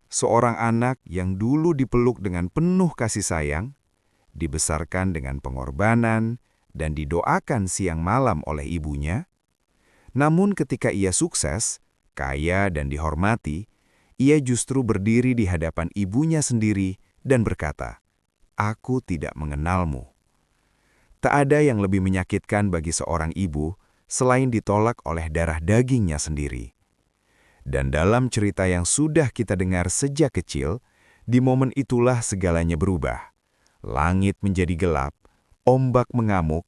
seorang anak yang dulu dipeluk dengan penuh kasih sayang, dibesarkan dengan pengorbanan, dan didoakan siang malam oleh ibunya. Namun ketika ia sukses, kaya dan dihormati, ia justru berdiri di hadapan ibunya sendiri dan berkata, "Aku tidak mengenalmu." Tak ada yang lebih menyakitkan bagi seorang ibu selain ditolak oleh darah dagingnya sendiri. Dan dalam cerita yang sudah kita dengar sejak kecil, di momen itulah segalanya berubah. Langit menjadi gelap, ombak mengamuk,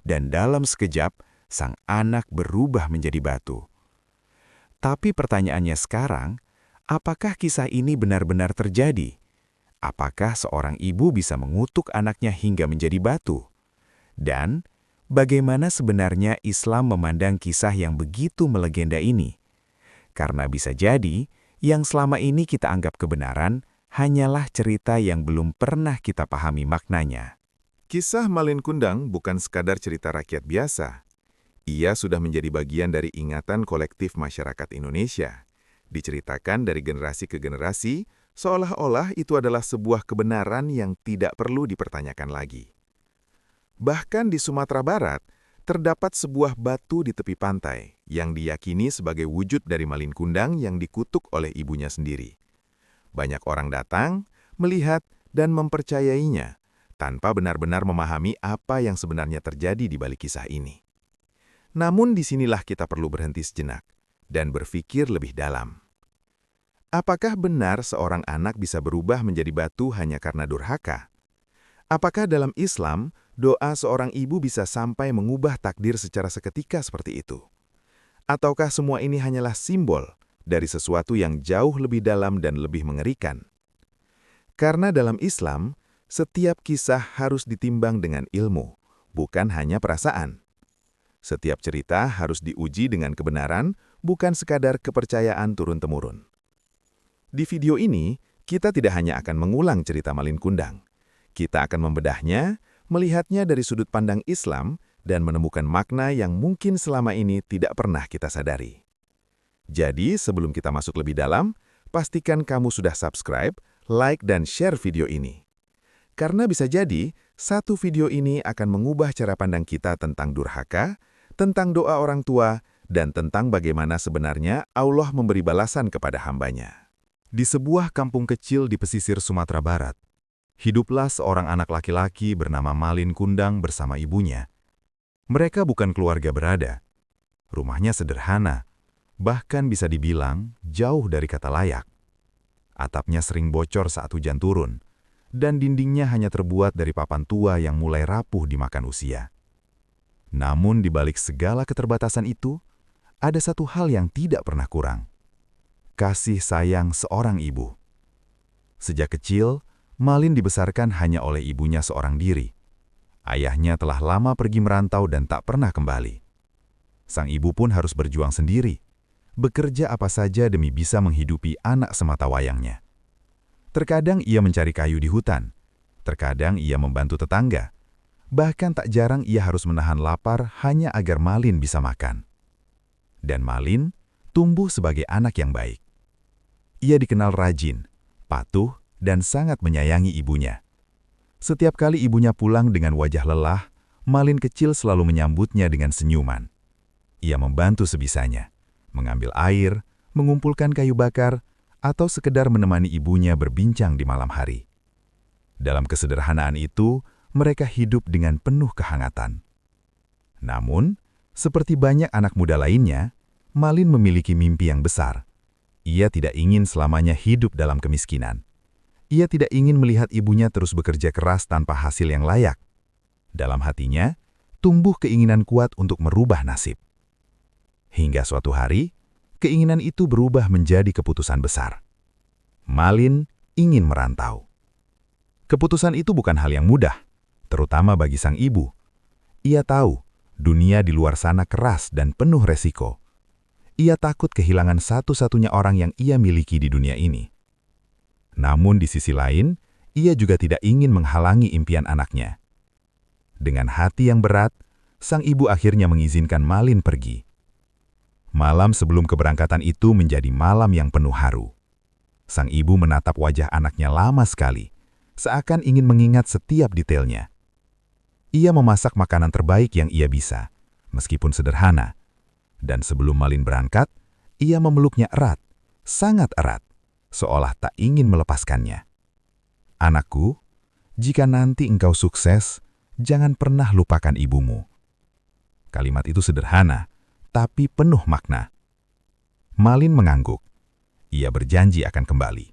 dan dalam sekejap, sang anak berubah menjadi batu. Tapi pertanyaannya sekarang, apakah kisah ini benar-benar terjadi? Apakah seorang ibu bisa mengutuk anaknya hingga menjadi batu? Dan bagaimana sebenarnya Islam memandang kisah yang begitu melegenda ini? Karena bisa jadi, yang selama ini kita anggap kebenaran hanyalah cerita yang belum pernah kita pahami maknanya. Kisah Malin Kundang bukan sekadar cerita rakyat biasa. Ia sudah menjadi bagian dari ingatan kolektif masyarakat Indonesia. Diceritakan dari generasi ke generasi, seolah-olah itu adalah sebuah kebenaran yang tidak perlu dipertanyakan lagi. Bahkan di Sumatera Barat, terdapat sebuah batu di tepi pantai yang diyakini sebagai wujud dari Malin Kundang yang dikutuk oleh ibunya sendiri. Banyak orang datang, melihat, dan mempercayainya, tanpa benar-benar memahami apa yang sebenarnya terjadi di balik kisah ini. Namun disinilah kita perlu berhenti sejenak dan berpikir lebih dalam. Apakah benar seorang anak bisa berubah menjadi batu hanya karena durhaka? Apakah dalam Islam, doa seorang ibu bisa sampai mengubah takdir secara seketika seperti itu? Ataukah semua ini hanyalah simbol dari sesuatu yang jauh lebih dalam dan lebih mengerikan? Karena dalam Islam, setiap kisah harus ditimbang dengan ilmu, bukan hanya perasaan. Setiap cerita harus diuji dengan kebenaran, bukan sekadar kepercayaan turun-temurun. Di video ini, kita tidak hanya akan mengulang cerita Malin Kundang. Kita akan membedahnya, melihatnya dari sudut pandang Islam, dan menemukan makna yang mungkin selama ini tidak pernah kita sadari. Jadi, sebelum kita masuk lebih dalam, pastikan kamu sudah subscribe, like, dan share video ini. Karena bisa jadi, satu video ini akan mengubah cara pandang kita tentang durhaka, tentang doa orang tua, dan tentang bagaimana sebenarnya Allah memberi balasan kepada hambanya. Di sebuah kampung kecil di pesisir Sumatera Barat, hiduplah seorang anak laki-laki bernama Malin Kundang bersama ibunya. Mereka bukan keluarga berada. Rumahnya sederhana, bahkan bisa dibilang jauh dari kata layak. Atapnya sering bocor saat hujan turun, dan dindingnya hanya terbuat dari papan tua yang mulai rapuh dimakan usia. Namun di balik segala keterbatasan itu, ada satu hal yang tidak pernah kurang. Kasih sayang seorang ibu. Sejak kecil, Malin dibesarkan hanya oleh ibunya seorang diri. Ayahnya telah lama pergi merantau dan tak pernah kembali. Sang ibu pun harus berjuang sendiri, bekerja apa saja demi bisa menghidupi anak sematawayangnya. Terkadang ia mencari kayu di hutan, terkadang ia membantu tetangga, bahkan tak jarang ia harus menahan lapar hanya agar Malin bisa makan. Dan Malin tumbuh sebagai anak yang baik. Ia dikenal rajin, patuh, dan sangat menyayangi ibunya. Setiap kali ibunya pulang dengan wajah lelah, Malin kecil selalu menyambutnya dengan senyuman. Ia membantu sebisanya, mengambil air, mengumpulkan kayu bakar, atau sekedar menemani ibunya berbincang di malam hari. Dalam kesederhanaan itu, mereka hidup dengan penuh kehangatan. Namun, seperti banyak anak muda lainnya, Malin memiliki mimpi yang besar. Ia tidak ingin selamanya hidup dalam kemiskinan. Ia tidak ingin melihat ibunya terus bekerja keras tanpa hasil yang layak. Dalam hatinya, tumbuh keinginan kuat untuk merubah nasib. Hingga suatu hari, keinginan itu berubah menjadi keputusan besar. Malin ingin merantau. Keputusan itu bukan hal yang mudah, terutama bagi sang ibu. Ia tahu, dunia di luar sana keras dan penuh resiko. Ia takut kehilangan satu-satunya orang yang ia miliki di dunia ini. Namun di sisi lain, ia juga tidak ingin menghalangi impian anaknya. Dengan hati yang berat, sang ibu akhirnya mengizinkan Malin pergi. Malam sebelum keberangkatan itu menjadi malam yang penuh haru. Sang ibu menatap wajah anaknya lama sekali, seakan ingin mengingat setiap detailnya. Ia memasak makanan terbaik yang ia bisa, meskipun sederhana. Dan sebelum Malin berangkat, ia memeluknya erat, sangat erat, seolah tak ingin melepaskannya. "Anakku, jika nanti engkau sukses, jangan pernah lupakan ibumu." Kalimat itu sederhana, tapi penuh makna. Malin mengangguk. Ia berjanji akan kembali.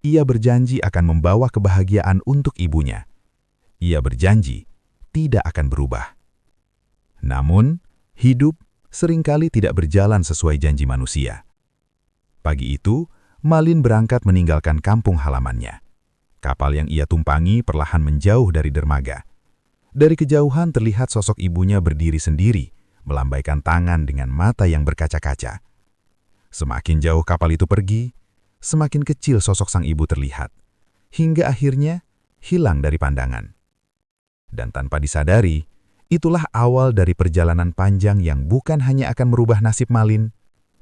Ia berjanji akan membawa kebahagiaan untuk ibunya. Ia berjanji tidak akan berubah. Namun, hidup seringkali tidak berjalan sesuai janji manusia. Pagi itu, Malin berangkat meninggalkan kampung halamannya. Kapal yang ia tumpangi perlahan menjauh dari dermaga. Dari kejauhan terlihat sosok ibunya berdiri sendiri, melambaikan tangan dengan mata yang berkaca-kaca. Semakin jauh kapal itu pergi, semakin kecil sosok sang ibu terlihat, hingga akhirnya hilang dari pandangan. Dan tanpa disadari, itulah awal dari perjalanan panjang yang bukan hanya akan merubah nasib Malin,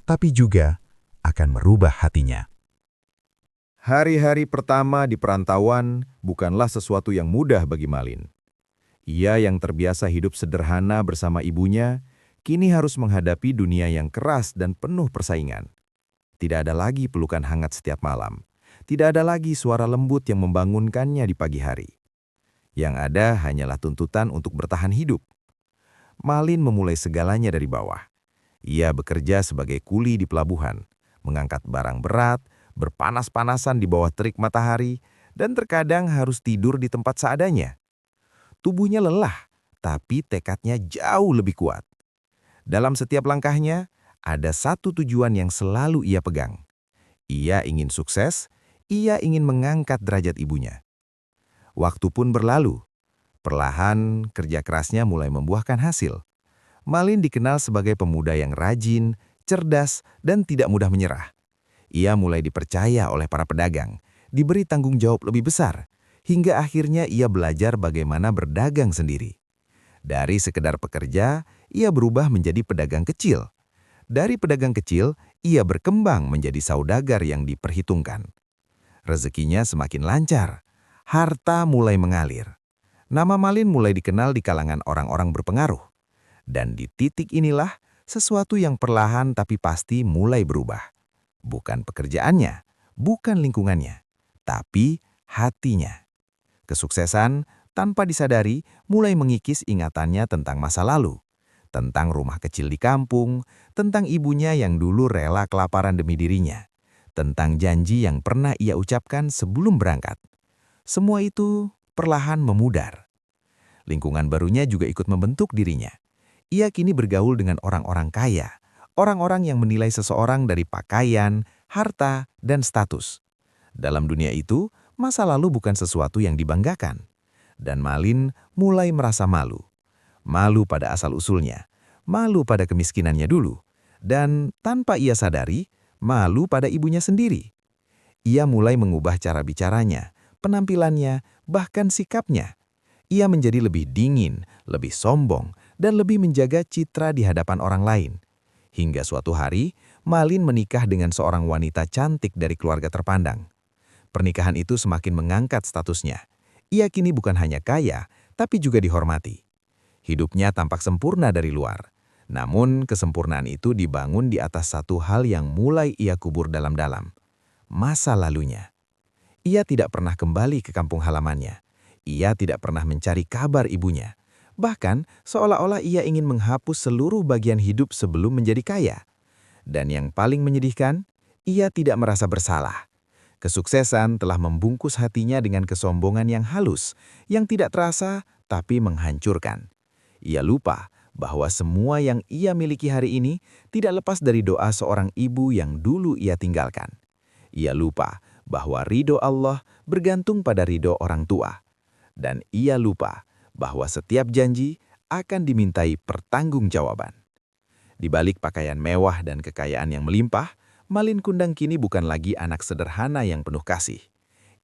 tapi juga akan merubah hatinya. Hari-hari pertama di perantauan bukanlah sesuatu yang mudah bagi Malin. Ia yang terbiasa hidup sederhana bersama ibunya, kini harus menghadapi dunia yang keras dan penuh persaingan. Tidak ada lagi pelukan hangat setiap malam. Tidak ada lagi suara lembut yang membangunkannya di pagi hari. Yang ada hanyalah tuntutan untuk bertahan hidup. Malin memulai segalanya dari bawah. Ia bekerja sebagai kuli di pelabuhan, mengangkat barang berat, berpanas-panasan di bawah terik matahari, dan terkadang harus tidur di tempat seadanya. Tubuhnya lelah, tapi tekadnya jauh lebih kuat. Dalam setiap langkahnya, ada satu tujuan yang selalu ia pegang. Ia ingin sukses, ia ingin mengangkat derajat ibunya. Waktu pun berlalu. Perlahan, kerja kerasnya mulai membuahkan hasil. Malin dikenal sebagai pemuda yang rajin, cerdas, dan tidak mudah menyerah. Ia mulai dipercaya oleh para pedagang, diberi tanggung jawab lebih besar, hingga akhirnya ia belajar bagaimana berdagang sendiri. Dari sekedar pekerja, ia berubah menjadi pedagang kecil. Dari pedagang kecil, ia berkembang menjadi saudagar yang diperhitungkan. Rezekinya semakin lancar, harta mulai mengalir. Nama Malin mulai dikenal di kalangan orang-orang berpengaruh. Dan di titik inilah, sesuatu yang perlahan tapi pasti mulai berubah. Bukan pekerjaannya, bukan lingkungannya, tapi hatinya. Kesuksesan, tanpa disadari, mulai mengikis ingatannya tentang masa lalu. Tentang rumah kecil di kampung, tentang ibunya yang dulu rela kelaparan demi dirinya, tentang janji yang pernah ia ucapkan sebelum berangkat. Semua itu perlahan memudar. Lingkungan barunya juga ikut membentuk dirinya. Ia kini bergaul dengan orang-orang kaya, orang-orang yang menilai seseorang dari pakaian, harta, dan status. Dalam dunia itu, masa lalu bukan sesuatu yang dibanggakan. Dan Malin mulai merasa malu. Malu pada asal-usulnya, malu pada kemiskinannya dulu, dan tanpa ia sadari, malu pada ibunya sendiri. Ia mulai mengubah cara bicaranya, penampilannya, bahkan sikapnya. Ia menjadi lebih dingin, lebih sombong, dan lebih menjaga citra di hadapan orang lain. Hingga suatu hari, Malin menikah dengan seorang wanita cantik dari keluarga terpandang. Pernikahan itu semakin mengangkat statusnya. Ia kini bukan hanya kaya, tapi juga dihormati. Hidupnya tampak sempurna dari luar. Namun, kesempurnaan itu dibangun di atas satu hal yang mulai ia kubur dalam-dalam. Masa lalunya. Ia tidak pernah kembali ke kampung halamannya. Ia tidak pernah mencari kabar ibunya. Bahkan, seolah-olah ia ingin menghapus seluruh bagian hidup sebelum menjadi kaya. Dan yang paling menyedihkan, ia tidak merasa bersalah. Kesuksesan telah membungkus hatinya dengan kesombongan yang halus, yang tidak terasa tapi menghancurkan. Ia lupa bahwa semua yang ia miliki hari ini tidak lepas dari doa seorang ibu yang dulu ia tinggalkan. Ia lupa bahwa ridho Allah bergantung pada ridho orang tua. Dan ia lupa bahwa setiap janji akan dimintai pertanggungjawaban. Di balik pakaian mewah dan kekayaan yang melimpah, Malin Kundang kini bukan lagi anak sederhana yang penuh kasih.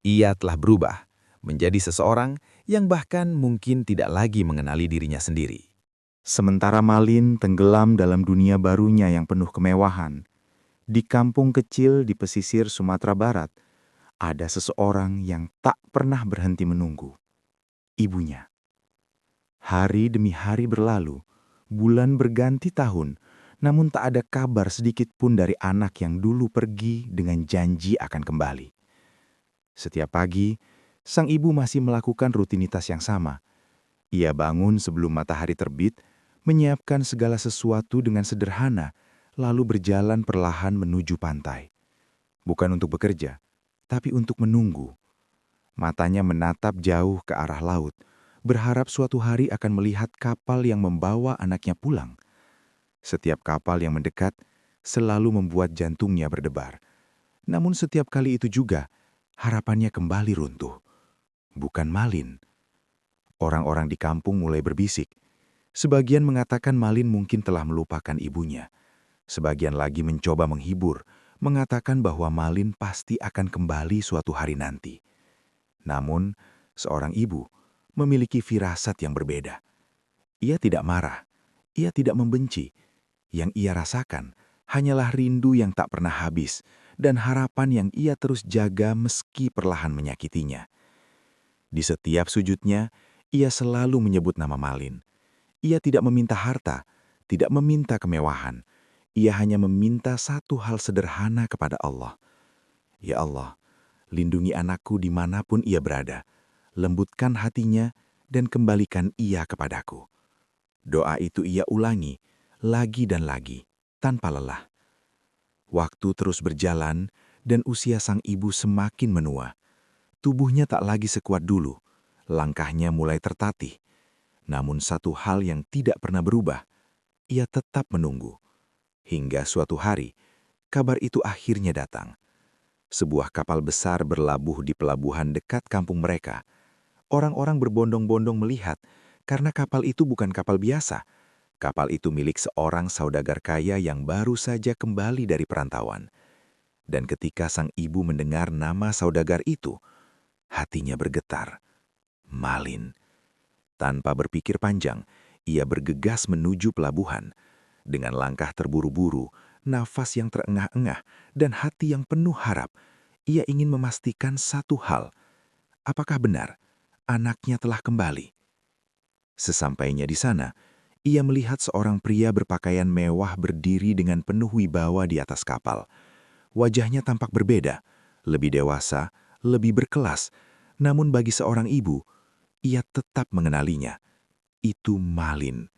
Ia telah berubah menjadi seseorang yang bahkan mungkin tidak lagi mengenali dirinya sendiri. Sementara Malin tenggelam dalam dunia barunya yang penuh kemewahan, Di kampung kecil di pesisir Sumatera Barat, ada seseorang yang tak pernah berhenti menunggu. Ibunya. Hari demi hari berlalu, bulan berganti tahun, namun tak ada kabar sedikit pun dari anak yang dulu pergi dengan janji akan kembali. Setiap pagi, sang ibu masih melakukan rutinitas yang sama. Ia bangun sebelum matahari terbit, menyiapkan segala sesuatu dengan sederhana, lalu berjalan perlahan menuju pantai. Bukan untuk bekerja, tapi untuk menunggu. Matanya menatap jauh ke arah laut, berharap suatu hari akan melihat kapal yang membawa anaknya pulang. Setiap kapal yang mendekat selalu membuat jantungnya berdebar. Namun setiap kali itu juga, harapannya kembali runtuh. Bukan Malin. Orang-orang di kampung mulai berbisik. Sebagian mengatakan Malin mungkin telah melupakan ibunya. Sebagian lagi mencoba menghibur, mengatakan bahwa Malin pasti akan kembali suatu hari nanti. Namun, seorang ibu memiliki firasat yang berbeda. Ia tidak marah, ia tidak membenci. Yang ia rasakan hanyalah rindu yang tak pernah habis dan harapan yang ia terus jaga meski perlahan menyakitinya. Di setiap sujudnya, ia selalu menyebut nama Malin. Ia tidak meminta harta, tidak meminta kemewahan. Ia hanya meminta satu hal sederhana kepada Allah. Ya Allah, lindungi anakku dimanapun ia berada. Lembutkan hatinya dan kembalikan ia kepadaku. Doa itu ia ulangi, lagi dan lagi, tanpa lelah. Waktu terus berjalan dan usia sang ibu semakin menua. Tubuhnya tak lagi sekuat dulu. Langkahnya mulai tertatih. Namun satu hal yang tidak pernah berubah, ia tetap menunggu. Hingga suatu hari, kabar itu akhirnya datang. Sebuah kapal besar berlabuh di pelabuhan dekat kampung mereka. Orang-orang berbondong-bondong melihat, karena kapal itu bukan kapal biasa. Kapal itu milik seorang saudagar kaya yang baru saja kembali dari perantauan. Dan ketika sang ibu mendengar nama saudagar itu, hatinya bergetar. Malin. Tanpa berpikir panjang, ia bergegas menuju pelabuhan. Dengan langkah terburu-buru, nafas yang terengah-engah, dan hati yang penuh harap, ia ingin memastikan satu hal. Apakah benar anaknya telah kembali? Sesampainya di sana, ia melihat seorang pria berpakaian mewah berdiri dengan penuh wibawa di atas kapal. Wajahnya tampak berbeda, lebih dewasa, lebih berkelas. Namun bagi seorang ibu, ia tetap mengenalinya. Itu Malin.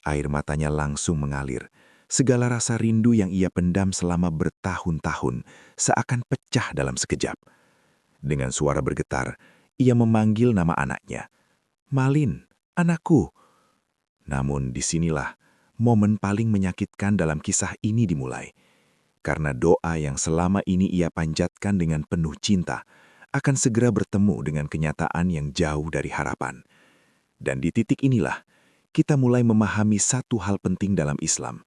Air matanya langsung mengalir. Segala rasa rindu yang ia pendam selama bertahun-tahun seakan pecah dalam sekejap. Dengan suara bergetar, ia memanggil nama anaknya. Malin, anakku. Namun disinilah momen paling menyakitkan dalam kisah ini dimulai. Karena doa yang selama ini ia panjatkan dengan penuh cinta akan segera bertemu dengan kenyataan yang jauh dari harapan. Dan di titik inilah, kita mulai memahami satu hal penting dalam Islam,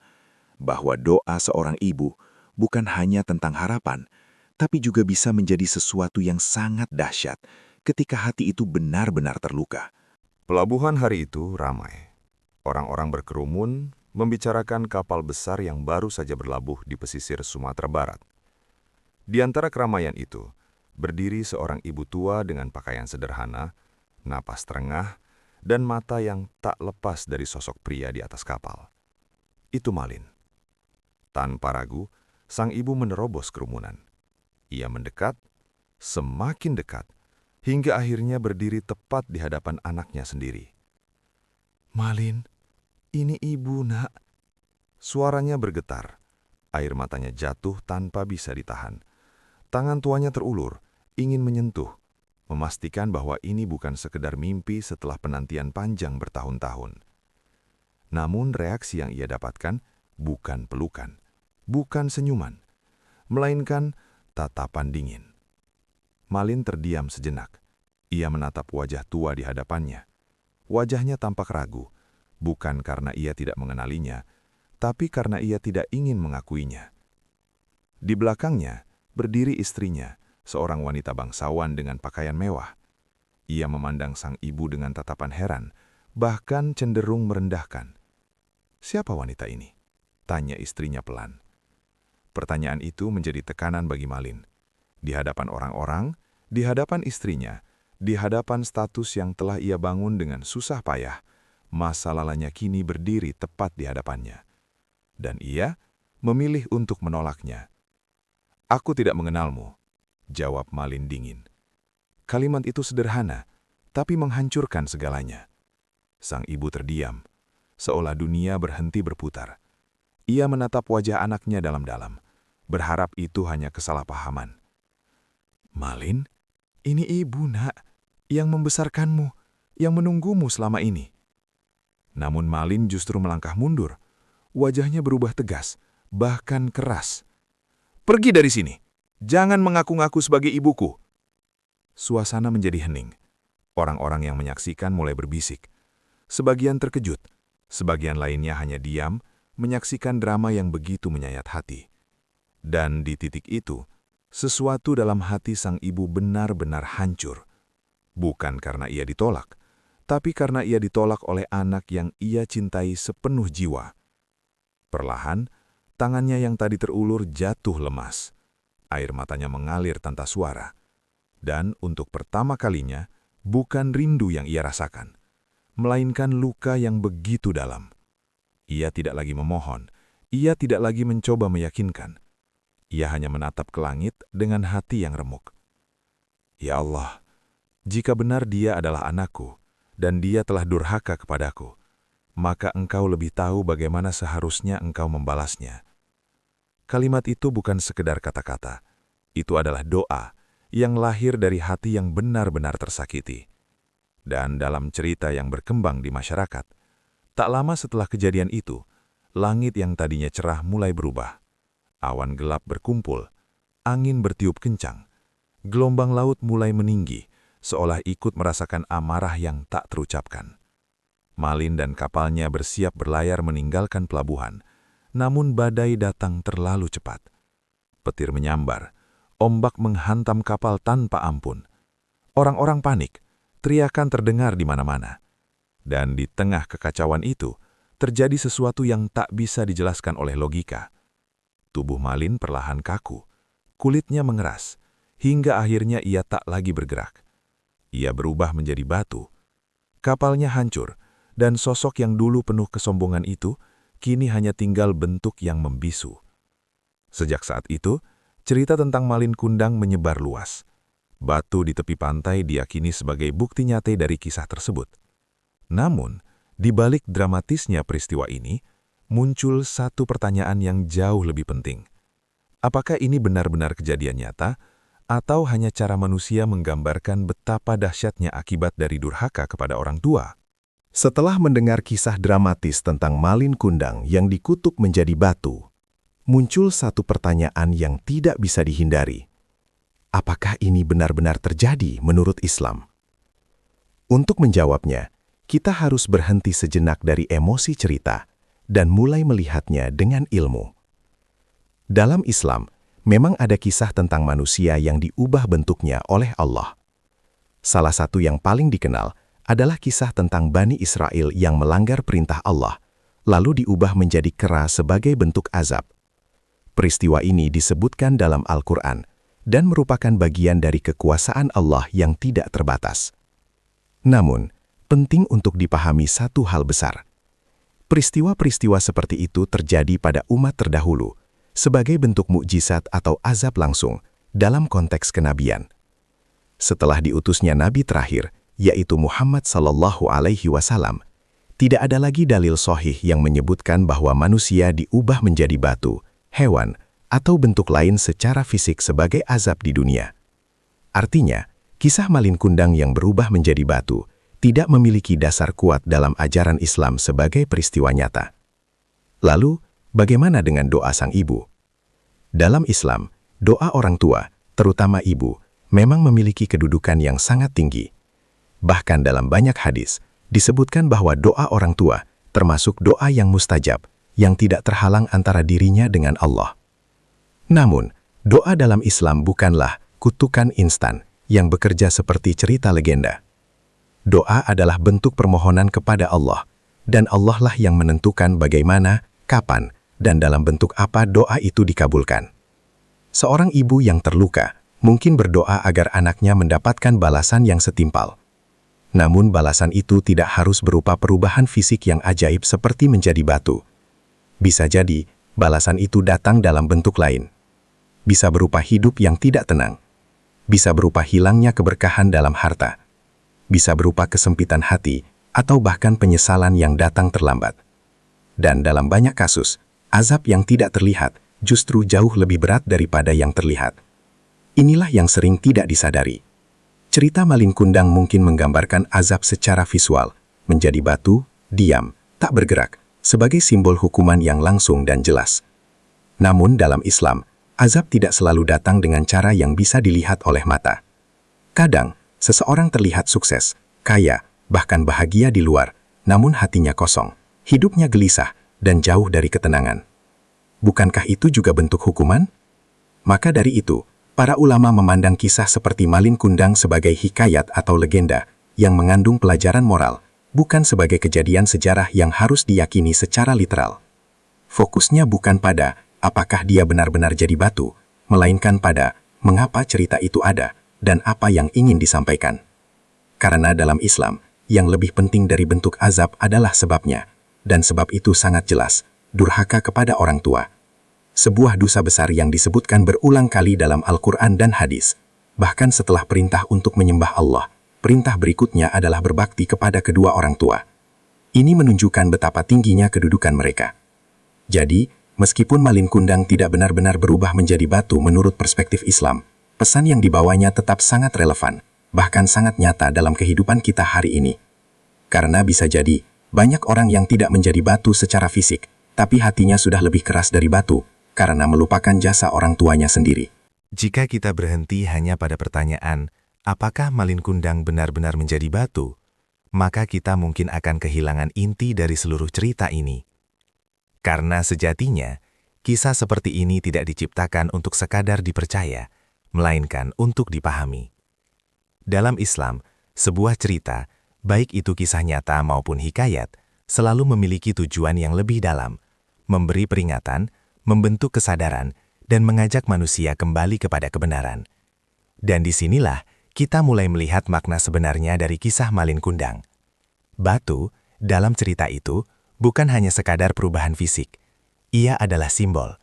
bahwa doa seorang ibu bukan hanya tentang harapan, tapi juga bisa menjadi sesuatu yang sangat dahsyat ketika hati itu benar-benar terluka. Pelabuhan hari itu ramai. Orang-orang berkerumun membicarakan kapal besar yang baru saja berlabuh di pesisir Sumatera Barat. Di antara keramaian itu, berdiri seorang ibu tua dengan pakaian sederhana, napas terengah, dan mata yang tak lepas dari sosok pria di atas kapal. Itu Malin. Tanpa ragu, sang ibu menerobos kerumunan. Ia mendekat, semakin dekat, hingga akhirnya berdiri tepat di hadapan anaknya sendiri. "Malin, ini ibu, nak." Suaranya bergetar. Air matanya jatuh tanpa bisa ditahan. Tangan tuanya terulur, ingin menyentuh, memastikan bahwa ini bukan sekedar mimpi setelah penantian panjang bertahun-tahun. Namun reaksi yang ia dapatkan bukan pelukan, bukan senyuman, melainkan tatapan dingin. Malin terdiam sejenak. Ia menatap wajah tua di hadapannya. Wajahnya tampak ragu, bukan karena ia tidak mengenalinya, tapi karena ia tidak ingin mengakuinya. Di belakangnya berdiri istrinya, seorang wanita bangsawan dengan pakaian mewah. Ia memandang sang ibu dengan tatapan heran, bahkan cenderung merendahkan. "Siapa wanita ini?" tanya istrinya pelan. Pertanyaan itu menjadi tekanan bagi Malin. Di hadapan orang-orang, di hadapan istrinya, di hadapan status yang telah ia bangun dengan susah payah, masa lalanya kini berdiri tepat di hadapannya. Dan ia memilih untuk menolaknya. "Aku tidak mengenalmu," jawab Malin dingin. Kalimat itu sederhana, tapi menghancurkan segalanya. Sang ibu terdiam, seolah dunia berhenti berputar. Ia menatap wajah anaknya dalam-dalam, berharap itu hanya kesalahpahaman. "Malin, ini ibu, nak, yang membesarkanmu, yang menunggumu selama ini." Namun Malin justru melangkah mundur. Wajahnya berubah tegas, bahkan keras. "Pergi dari sini! Jangan mengaku-ngaku sebagai ibuku!" Suasana menjadi hening. Orang-orang yang menyaksikan mulai berbisik. Sebagian terkejut, sebagian lainnya hanya diam, menyaksikan drama yang begitu menyayat hati. Dan di titik itu, sesuatu dalam hati sang ibu benar-benar hancur. Bukan karena ia ditolak, tapi karena ia ditolak oleh anak yang ia cintai sepenuh jiwa. Perlahan, tangannya yang tadi terulur jatuh lemas. Air matanya mengalir tanpa suara. Dan untuk pertama kalinya, bukan rindu yang ia rasakan, melainkan luka yang begitu dalam. Ia tidak lagi memohon, ia tidak lagi mencoba meyakinkan. Ia hanya menatap ke langit dengan hati yang remuk. "Ya Allah, jika benar dia adalah anakku, dan dia telah durhaka kepadaku, maka Engkau lebih tahu bagaimana seharusnya Engkau membalasnya." Kalimat itu bukan sekedar kata-kata, itu adalah doa yang lahir dari hati yang benar-benar tersakiti. Dan dalam cerita yang berkembang di masyarakat, tak lama setelah kejadian itu, langit yang tadinya cerah mulai berubah. Awan gelap berkumpul, angin bertiup kencang, gelombang laut mulai meninggi, seolah ikut merasakan amarah yang tak terucapkan. Malin dan kapalnya bersiap berlayar meninggalkan pelabuhan, namun badai datang terlalu cepat. Petir menyambar, ombak menghantam kapal tanpa ampun. Orang-orang panik, teriakan terdengar di mana-mana. Dan di tengah kekacauan itu, terjadi sesuatu yang tak bisa dijelaskan oleh logika. Tubuh Malin perlahan kaku, kulitnya mengeras, hingga akhirnya ia tak lagi bergerak. Ia berubah menjadi batu. Kapalnya hancur, dan sosok yang dulu penuh kesombongan itu, kini hanya tinggal bentuk yang membisu. Sejak saat itu, cerita tentang Malin Kundang menyebar luas. Batu di tepi pantai diyakini sebagai bukti nyata dari kisah tersebut. Namun, di balik dramatisnya peristiwa ini, muncul satu pertanyaan yang jauh lebih penting. Apakah ini benar-benar kejadian nyata, atau hanya cara manusia menggambarkan betapa dahsyatnya akibat dari durhaka kepada orang tua? Setelah mendengar kisah dramatis tentang Malin Kundang yang dikutuk menjadi batu, muncul satu pertanyaan yang tidak bisa dihindari. Apakah ini benar-benar terjadi menurut Islam? Untuk menjawabnya, kita harus berhenti sejenak dari emosi cerita dan mulai melihatnya dengan ilmu. Dalam Islam, memang ada kisah tentang manusia yang diubah bentuknya oleh Allah. Salah satu yang paling dikenal adalah kisah tentang Bani Israel yang melanggar perintah Allah, lalu diubah menjadi kera sebagai bentuk azab. Peristiwa ini disebutkan dalam Al-Quran dan merupakan bagian dari kekuasaan Allah yang tidak terbatas. Namun, penting untuk dipahami satu hal besar. Peristiwa-peristiwa seperti itu terjadi pada umat terdahulu sebagai bentuk mukjizat atau azab langsung dalam konteks kenabian. Setelah diutusnya Nabi terakhir, yaitu Muhammad SAW, tidak ada lagi dalil sahih yang menyebutkan bahwa manusia diubah menjadi batu, hewan, atau bentuk lain secara fisik sebagai azab di dunia. Artinya, kisah Malin Kundang yang berubah menjadi batu tidak memiliki dasar kuat dalam ajaran Islam sebagai peristiwa nyata. Lalu, bagaimana dengan doa sang ibu? Dalam Islam, doa orang tua, terutama ibu, memang memiliki kedudukan yang sangat tinggi. Bahkan dalam banyak hadis, disebutkan bahwa doa orang tua termasuk doa yang mustajab, yang tidak terhalang antara dirinya dengan Allah. Namun, doa dalam Islam bukanlah kutukan instan yang bekerja seperti cerita legenda. Doa adalah bentuk permohonan kepada Allah, dan Allah lah yang menentukan bagaimana, kapan, dan dalam bentuk apa doa itu dikabulkan. Seorang ibu yang terluka mungkin berdoa agar anaknya mendapatkan balasan yang setimpal. Namun balasan itu tidak harus berupa perubahan fisik yang ajaib seperti menjadi batu. Bisa jadi, balasan itu datang dalam bentuk lain. Bisa berupa hidup yang tidak tenang. Bisa berupa hilangnya keberkahan dalam harta. Bisa berupa kesempitan hati, atau bahkan penyesalan yang datang terlambat. Dan dalam banyak kasus, azab yang tidak terlihat justru jauh lebih berat daripada yang terlihat. Inilah yang sering tidak disadari. Cerita Malin Kundang mungkin menggambarkan azab secara visual, menjadi batu, diam, tak bergerak, sebagai simbol hukuman yang langsung dan jelas. Namun dalam Islam, azab tidak selalu datang dengan cara yang bisa dilihat oleh mata. Kadang, seseorang terlihat sukses, kaya, bahkan bahagia di luar, namun hatinya kosong, hidupnya gelisah, dan jauh dari ketenangan. Bukankah itu juga bentuk hukuman? Maka dari itu, para ulama memandang kisah seperti Malin Kundang sebagai hikayat atau legenda yang mengandung pelajaran moral, bukan sebagai kejadian sejarah yang harus diyakini secara literal. Fokusnya bukan pada apakah dia benar-benar jadi batu, melainkan pada mengapa cerita itu ada dan apa yang ingin disampaikan. Karena dalam Islam, yang lebih penting dari bentuk azab adalah sebabnya, dan sebab itu sangat jelas, durhaka kepada orang tua. Sebuah dosa besar yang disebutkan berulang kali dalam Al-Quran dan hadis. Bahkan setelah perintah untuk menyembah Allah, perintah berikutnya adalah berbakti kepada kedua orang tua. Ini menunjukkan betapa tingginya kedudukan mereka. Jadi, meskipun Malin Kundang tidak benar-benar berubah menjadi batu menurut perspektif Islam, pesan yang dibawanya tetap sangat relevan, bahkan sangat nyata dalam kehidupan kita hari ini. Karena bisa jadi, banyak orang yang tidak menjadi batu secara fisik, tapi hatinya sudah lebih keras dari batu, karena melupakan jasa orang tuanya sendiri. Jika kita berhenti hanya pada pertanyaan, apakah Malin Kundang benar-benar menjadi batu, maka kita mungkin akan kehilangan inti dari seluruh cerita ini. Karena sejatinya, kisah seperti ini tidak diciptakan untuk sekadar dipercaya, melainkan untuk dipahami. Dalam Islam, sebuah cerita, baik itu kisah nyata maupun hikayat, selalu memiliki tujuan yang lebih dalam, memberi peringatan, membentuk kesadaran, dan mengajak manusia kembali kepada kebenaran. Dan disinilah kita mulai melihat makna sebenarnya dari kisah Malin Kundang. Batu, dalam cerita itu, bukan hanya sekadar perubahan fisik. Ia adalah simbol.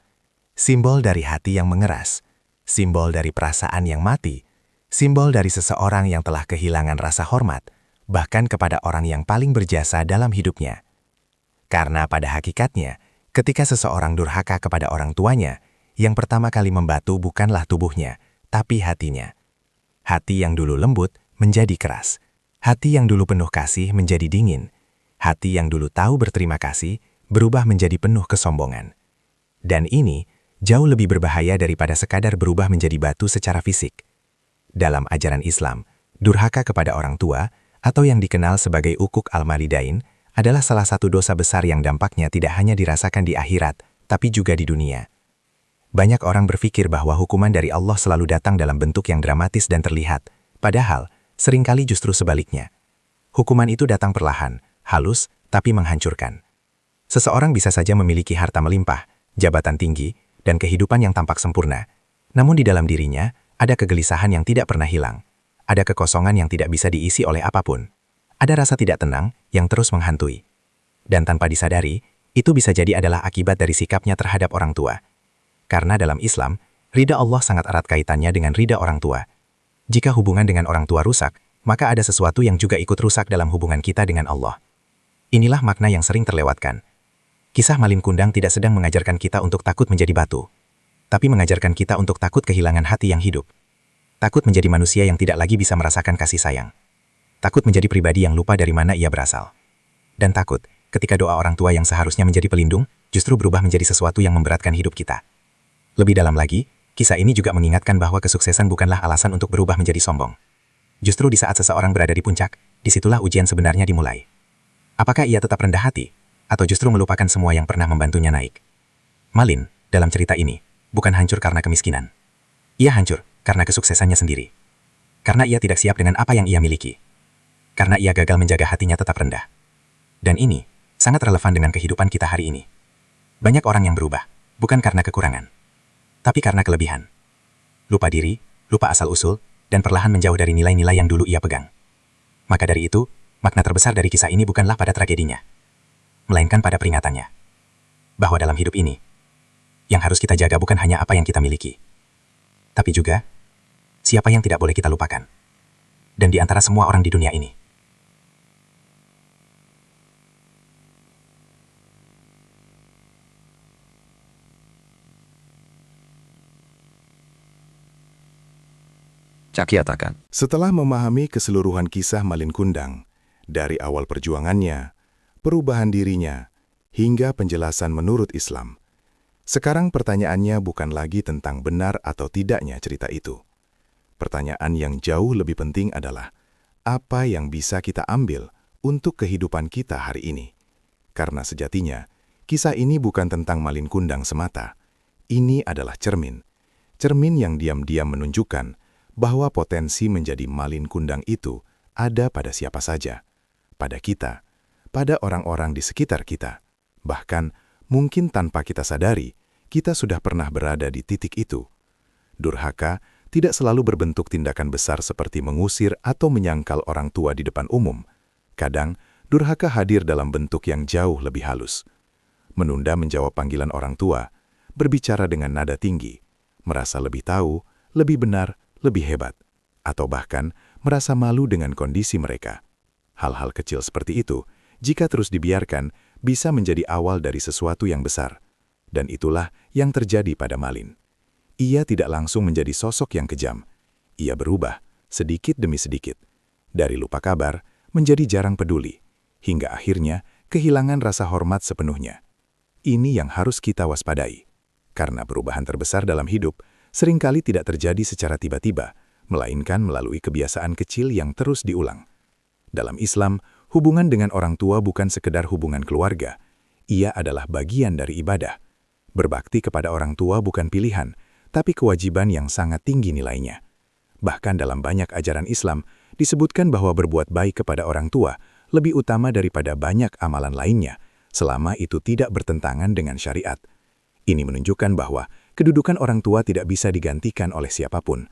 Simbol dari hati yang mengeras, simbol dari perasaan yang mati, simbol dari seseorang yang telah kehilangan rasa hormat, bahkan kepada orang yang paling berjasa dalam hidupnya. Karena pada hakikatnya, ketika seseorang durhaka kepada orang tuanya, yang pertama kali membatu bukanlah tubuhnya, tapi hatinya. Hati yang dulu lembut menjadi keras. Hati yang dulu penuh kasih menjadi dingin. Hati yang dulu tahu berterima kasih berubah menjadi penuh kesombongan. Dan ini jauh lebih berbahaya daripada sekadar berubah menjadi batu secara fisik. Dalam ajaran Islam, durhaka kepada orang tua, atau yang dikenal sebagai ukuk al-malidain, adalah salah satu dosa besar yang dampaknya tidak hanya dirasakan di akhirat, tapi juga di dunia. Banyak orang berpikir bahwa hukuman dari Allah selalu datang dalam bentuk yang dramatis dan terlihat, padahal seringkali justru sebaliknya. Hukuman itu datang perlahan, halus, tapi menghancurkan. Seseorang bisa saja memiliki harta melimpah, jabatan tinggi, dan kehidupan yang tampak sempurna. Namun di dalam dirinya, ada kegelisahan yang tidak pernah hilang. Ada kekosongan yang tidak bisa diisi oleh apapun. Ada rasa tidak tenang yang terus menghantui. Dan tanpa disadari, itu bisa jadi adalah akibat dari sikapnya terhadap orang tua. Karena dalam Islam, ridha Allah sangat erat kaitannya dengan ridha orang tua. Jika hubungan dengan orang tua rusak, maka ada sesuatu yang juga ikut rusak dalam hubungan kita dengan Allah. Inilah makna yang sering terlewatkan. Kisah Malin Kundang tidak sedang mengajarkan kita untuk takut menjadi batu, tapi mengajarkan kita untuk takut kehilangan hati yang hidup. Takut menjadi manusia yang tidak lagi bisa merasakan kasih sayang. Takut menjadi pribadi yang lupa dari mana ia berasal. Dan takut, ketika doa orang tua yang seharusnya menjadi pelindung, justru berubah menjadi sesuatu yang memberatkan hidup kita. Lebih dalam lagi, kisah ini juga mengingatkan bahwa kesuksesan bukanlah alasan untuk berubah menjadi sombong. Justru di saat seseorang berada di puncak, disitulah ujian sebenarnya dimulai. Apakah ia tetap rendah hati, atau justru melupakan semua yang pernah membantunya naik? Malin, dalam cerita ini, bukan hancur karena kemiskinan. Ia hancur karena kesuksesannya sendiri. Karena ia tidak siap dengan apa yang ia miliki. Karena ia gagal menjaga hatinya tetap rendah. Dan ini sangat relevan dengan kehidupan kita hari ini. Banyak orang yang berubah, bukan karena kekurangan, tapi karena kelebihan. Lupa diri, lupa asal-usul, dan perlahan menjauh dari nilai-nilai yang dulu ia pegang. Maka dari itu, makna terbesar dari kisah ini bukanlah pada tragedinya, melainkan pada peringatannya. Bahwa dalam hidup ini, yang harus kita jaga bukan hanya apa yang kita miliki, tapi juga siapa yang tidak boleh kita lupakan. Dan di antara semua orang di dunia ini. Cakyatakan. Setelah memahami keseluruhan kisah Malin Kundang, dari awal perjuangannya, perubahan dirinya, hingga penjelasan menurut Islam, sekarang pertanyaannya bukan lagi tentang benar atau tidaknya cerita itu. Pertanyaan yang jauh lebih penting adalah, apa yang bisa kita ambil untuk kehidupan kita hari ini? Karena sejatinya, kisah ini bukan tentang Malin Kundang semata. Ini adalah cermin. Cermin yang diam-diam menunjukkan bahwa potensi menjadi Malin Kundang itu ada pada siapa saja. Pada kita, pada orang-orang di sekitar kita. Bahkan, mungkin tanpa kita sadari, kita sudah pernah berada di titik itu. Durhaka tidak selalu berbentuk tindakan besar seperti mengusir atau menyangkal orang tua di depan umum. Kadang, durhaka hadir dalam bentuk yang jauh lebih halus. Menunda menjawab panggilan orang tua, berbicara dengan nada tinggi, merasa lebih tahu, lebih benar, lebih hebat, atau bahkan merasa malu dengan kondisi mereka. Hal-hal kecil seperti itu, jika terus dibiarkan, bisa menjadi awal dari sesuatu yang besar. Dan itulah yang terjadi pada Malin. Ia tidak langsung menjadi sosok yang kejam. Ia berubah, sedikit demi sedikit. Dari lupa kabar, menjadi jarang peduli. Hingga akhirnya, kehilangan rasa hormat sepenuhnya. Ini yang harus kita waspadai. Karena perubahan terbesar dalam hidup, seringkali tidak terjadi secara tiba-tiba, melainkan melalui kebiasaan kecil yang terus diulang. Dalam Islam, hubungan dengan orang tua bukan sekedar hubungan keluarga. Ia adalah bagian dari ibadah. Berbakti kepada orang tua bukan pilihan, tapi kewajiban yang sangat tinggi nilainya. Bahkan dalam banyak ajaran Islam, disebutkan bahwa berbuat baik kepada orang tua lebih utama daripada banyak amalan lainnya, selama itu tidak bertentangan dengan syariat. Ini menunjukkan bahwa kedudukan orang tua tidak bisa digantikan oleh siapapun.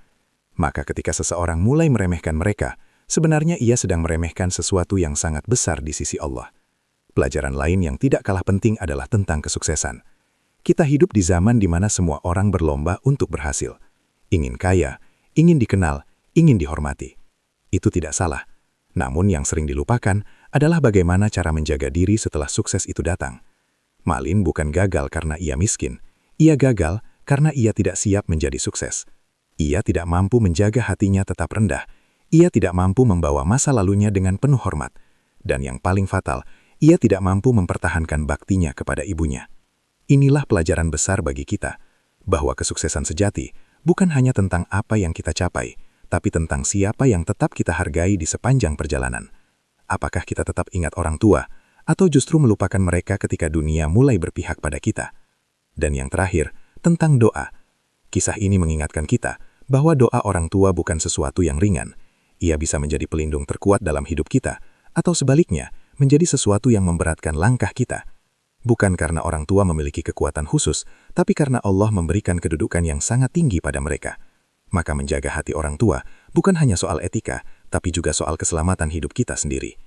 Maka ketika seseorang mulai meremehkan mereka, sebenarnya ia sedang meremehkan sesuatu yang sangat besar di sisi Allah. Pelajaran lain yang tidak kalah penting adalah tentang kesuksesan. Kita hidup di zaman di mana semua orang berlomba untuk berhasil. Ingin kaya, ingin dikenal, ingin dihormati. Itu tidak salah. Namun yang sering dilupakan adalah bagaimana cara menjaga diri setelah sukses itu datang. Malin bukan gagal karena ia miskin. Ia gagal karena ia tidak siap menjadi sukses. Ia tidak mampu menjaga hatinya tetap rendah. Ia tidak mampu membawa masa lalunya dengan penuh hormat. Dan yang paling fatal, ia tidak mampu mempertahankan baktinya kepada ibunya. Inilah pelajaran besar bagi kita, bahwa kesuksesan sejati bukan hanya tentang apa yang kita capai, tapi tentang siapa yang tetap kita hargai di sepanjang perjalanan. Apakah kita tetap ingat orang tua, atau justru melupakan mereka ketika dunia mulai berpihak pada kita? Dan yang terakhir, tentang doa. Kisah ini mengingatkan kita bahwa doa orang tua bukan sesuatu yang ringan. Ia bisa menjadi pelindung terkuat dalam hidup kita, atau sebaliknya, menjadi sesuatu yang memberatkan langkah kita. Bukan karena orang tua memiliki kekuatan khusus, tapi karena Allah memberikan kedudukan yang sangat tinggi pada mereka. Maka menjaga hati orang tua bukan hanya soal etika, tapi juga soal keselamatan hidup kita sendiri.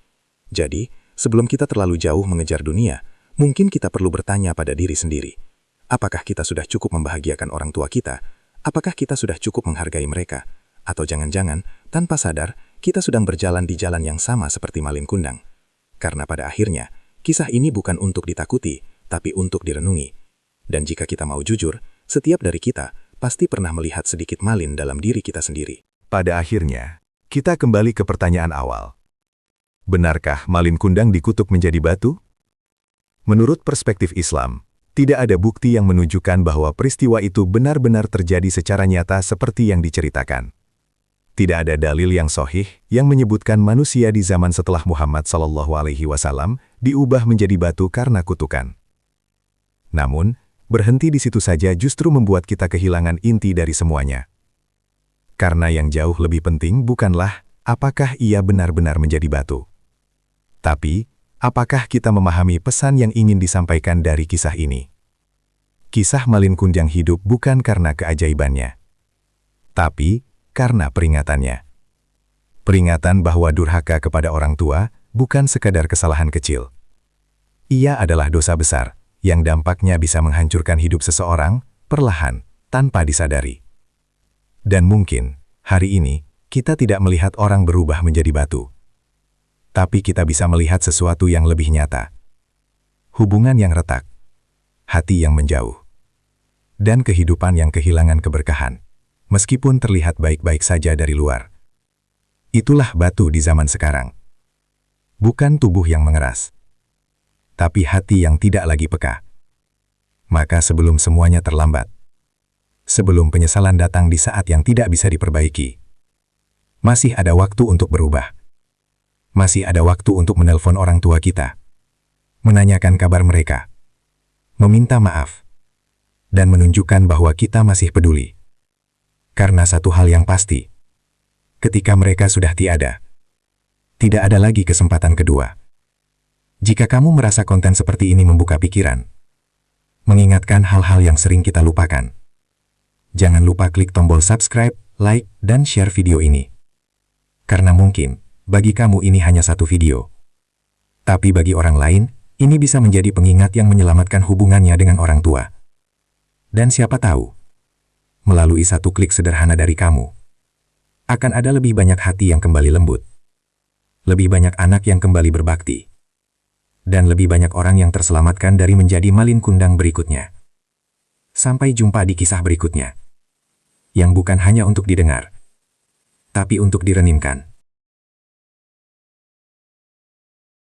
Jadi, sebelum kita terlalu jauh mengejar dunia, mungkin kita perlu bertanya pada diri sendiri. Apakah kita sudah cukup membahagiakan orang tua kita? Apakah kita sudah cukup menghargai mereka? Atau jangan-jangan, tanpa sadar, kita sedang berjalan di jalan yang sama seperti Malin Kundang. Karena pada akhirnya, kisah ini bukan untuk ditakuti, tapi untuk direnungi. Dan jika kita mau jujur, setiap dari kita pasti pernah melihat sedikit Malin dalam diri kita sendiri. Pada akhirnya, kita kembali ke pertanyaan awal. Benarkah Malin Kundang dikutuk menjadi batu? Menurut perspektif Islam, tidak ada bukti yang menunjukkan bahwa peristiwa itu benar-benar terjadi secara nyata seperti yang diceritakan. Tidak ada dalil yang sahih yang menyebutkan manusia di zaman setelah Muhammad SAW diubah menjadi batu karena kutukan. Namun, berhenti di situ saja justru membuat kita kehilangan inti dari semuanya. Karena yang jauh lebih penting bukanlah apakah ia benar-benar menjadi batu. Tapi, apakah kita memahami pesan yang ingin disampaikan dari kisah ini? kisah Malin Kundang hidup bukan karena keajaibannya, tapi karena peringatannya. Peringatan bahwa durhaka kepada orang tua bukan sekadar kesalahan kecil. Ia adalah dosa besar yang dampaknya bisa menghancurkan hidup seseorang perlahan tanpa disadari. Dan mungkin hari ini kita tidak melihat orang berubah menjadi batu. Tapi kita bisa melihat sesuatu yang lebih nyata. Hubungan yang retak, hati yang menjauh, dan kehidupan yang kehilangan keberkahan, meskipun terlihat baik-baik saja dari luar. Itulah batu di zaman sekarang. Bukan tubuh yang mengeras, tapi hati yang tidak lagi peka. Maka sebelum semuanya terlambat, sebelum penyesalan datang di saat yang tidak bisa diperbaiki, masih ada waktu untuk berubah. Masih ada waktu untuk menelpon orang tua kita, menanyakan kabar mereka, meminta maaf, dan menunjukkan bahwa kita masih peduli. Karena satu hal yang pasti, ketika mereka sudah tiada, tidak ada lagi kesempatan kedua. Jika kamu merasa konten seperti ini membuka pikiran, mengingatkan hal-hal yang sering kita lupakan, jangan lupa klik tombol subscribe, like, dan share video ini. Karena mungkin, bagi kamu ini hanya satu video. Tapi bagi orang lain, ini bisa menjadi pengingat yang menyelamatkan hubungannya dengan orang tua. Dan siapa tahu, melalui satu klik sederhana dari kamu, akan ada lebih banyak hati yang kembali lembut, lebih banyak anak yang kembali berbakti, dan lebih banyak orang yang terselamatkan dari menjadi Malin Kundang berikutnya. Sampai jumpa di kisah berikutnya, yang bukan hanya untuk didengar, tapi untuk direnungkan.